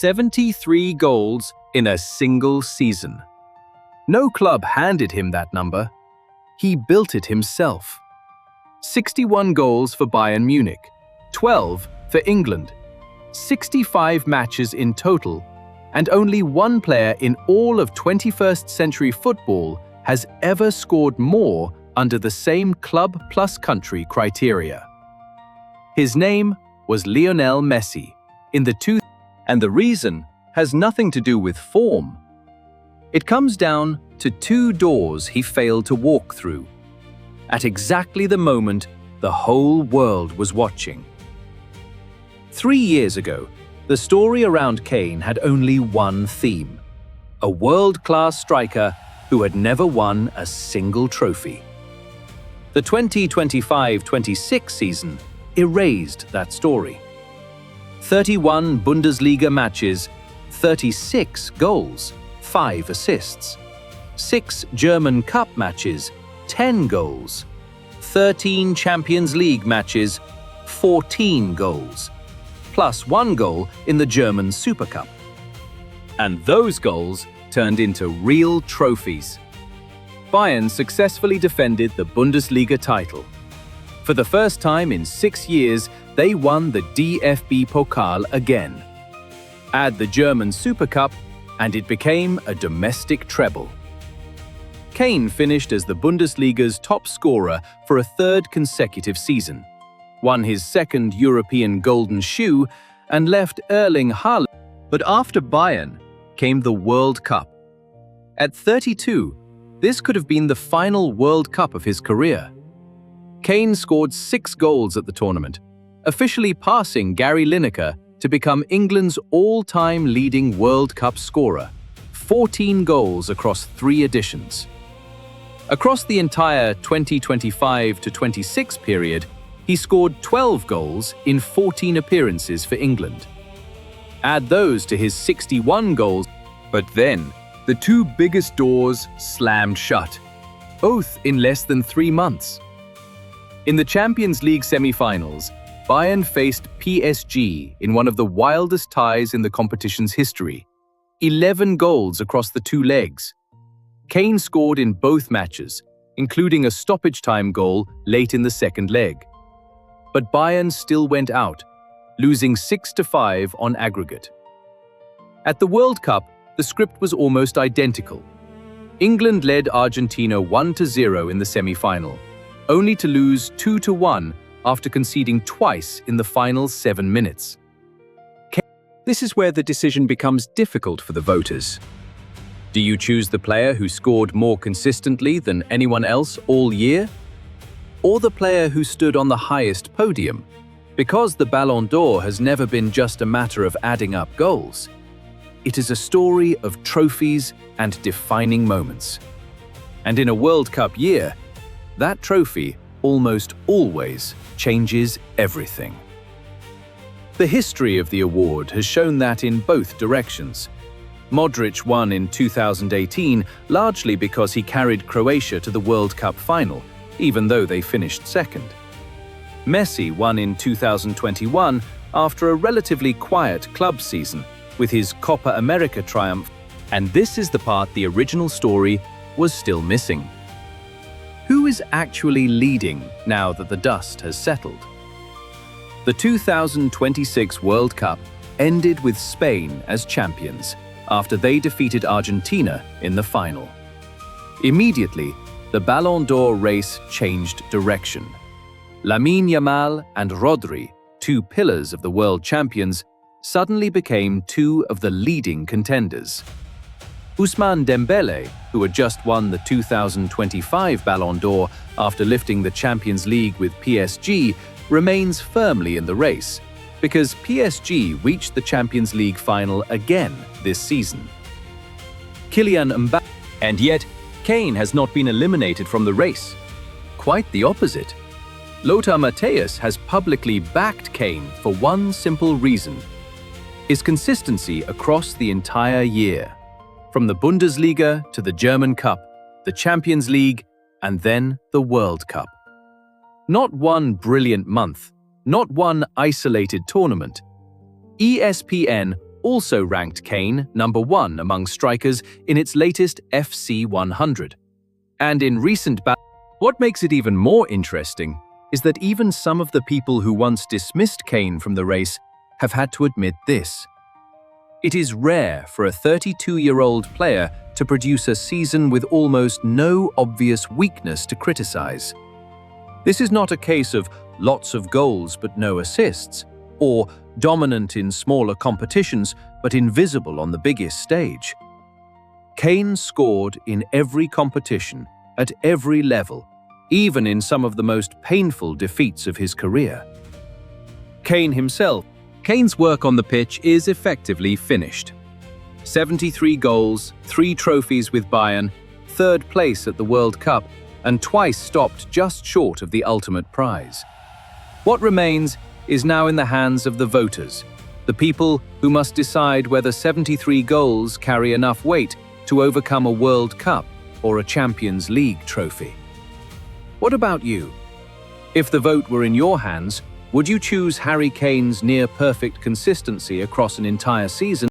73 goals in a single season. No club handed him that number. He built it himself. 61 goals for Bayern Munich, 12 for England, 65 matches in total, and only one player in all of 21st century football has ever scored more under the same club plus country criteria. His name was Lionel Messi and the reason has nothing to do with form. It comes down to two doors he failed to walk through, at exactly the moment the whole world was watching. 3 years ago, the story around Kane had only one theme: a world-class striker who had never won a single trophy. The 2025-26 season erased that story. 31 Bundesliga matches, 36 goals, 5 assists. 6 German Cup matches, 10 goals. 13 Champions League matches, 14 goals. Plus 1 goal in the German Super Cup. And those goals turned into real trophies. Bayern successfully defended the Bundesliga title. For the first time in 6 years, they won the DFB-Pokal again. Add the German Super Cup, and it became a domestic treble. Kane finished as the Bundesliga's top scorer for a third consecutive season, won his second European Golden Shoe, and left Erling Haaland. But after Bayern came the World Cup. At 32, this could have been the final World Cup of his career. Kane scored 6 goals at the tournament, officially passing Gary Lineker to become England's all-time leading World Cup scorer, 14 goals across 3 editions. Across the entire 2025-26 period, he scored 12 goals in 14 appearances for England. Add those to his 61 goals, but then the 2 biggest doors slammed shut, both in less than 3 months. In the Champions League semi-finals, Bayern faced PSG in one of the wildest ties in the competition's history. 11 goals across the 2 legs. Kane scored in both matches, including a stoppage-time goal late in the second leg. But Bayern still went out, losing 6-5 on aggregate. At the World Cup, the script was almost identical. England led Argentina 1-0 in the semi-final, only to lose 2-1 after conceding twice in the final 7 minutes. This is where the decision becomes difficult for the voters. Do you choose the player who scored more consistently than anyone else all year? Or the player who stood on the highest podium? Because the Ballon d'Or has never been just a matter of adding up goals. It is a story of trophies and defining moments. And in a World Cup year, that trophy almost always changes everything. The history of the award has shown that in both directions. Modric won in 2018 largely because he carried Croatia to the World Cup final, even though they finished second. Messi won in 2021 after a relatively quiet club season with his Copa America triumph, and this is the part the original story was still missing. Who is actually leading now that the dust has settled? The 2026 World Cup ended with Spain as champions after they defeated Argentina in the final. Immediately, the Ballon d'Or race changed direction. Lamine Yamal and Rodri, 2 pillars of the world champions, suddenly became 2 of the leading contenders. Ousmane Dembélé, who had just won the 2025 Ballon d'Or after lifting the Champions League with PSG, remains firmly in the race, because PSG reached the Champions League final again this season. Kylian Mbappé, and yet Kane has not been eliminated from the race. Quite the opposite. Lothar Matthäus has publicly backed Kane for one simple reason: his consistency across the entire year. From the Bundesliga to the German Cup, the Champions League, and then the World Cup. Not one brilliant month, not one isolated tournament. ESPN also ranked Kane number 1 among strikers in its latest FC 100. And in recent what makes it even more interesting is that even some of the people who once dismissed Kane from the race have had to admit this. It is rare for a 32-year-old player to produce a season with almost no obvious weakness to criticize. This is not a case of lots of goals but no assists, or dominant in smaller competitions but invisible on the biggest stage. Kane scored in every competition, at every level, even in some of the most painful defeats of his career. Kane's work on the pitch is effectively finished. 73 goals, 3 trophies with Bayern, 3rd place at the World Cup, and twice stopped just short of the ultimate prize. What remains is now in the hands of the voters, the people who must decide whether 73 goals carry enough weight to overcome a World Cup or a Champions League trophy. What about you? If the vote were in your hands, would you choose Harry Kane's near-perfect consistency across an entire season?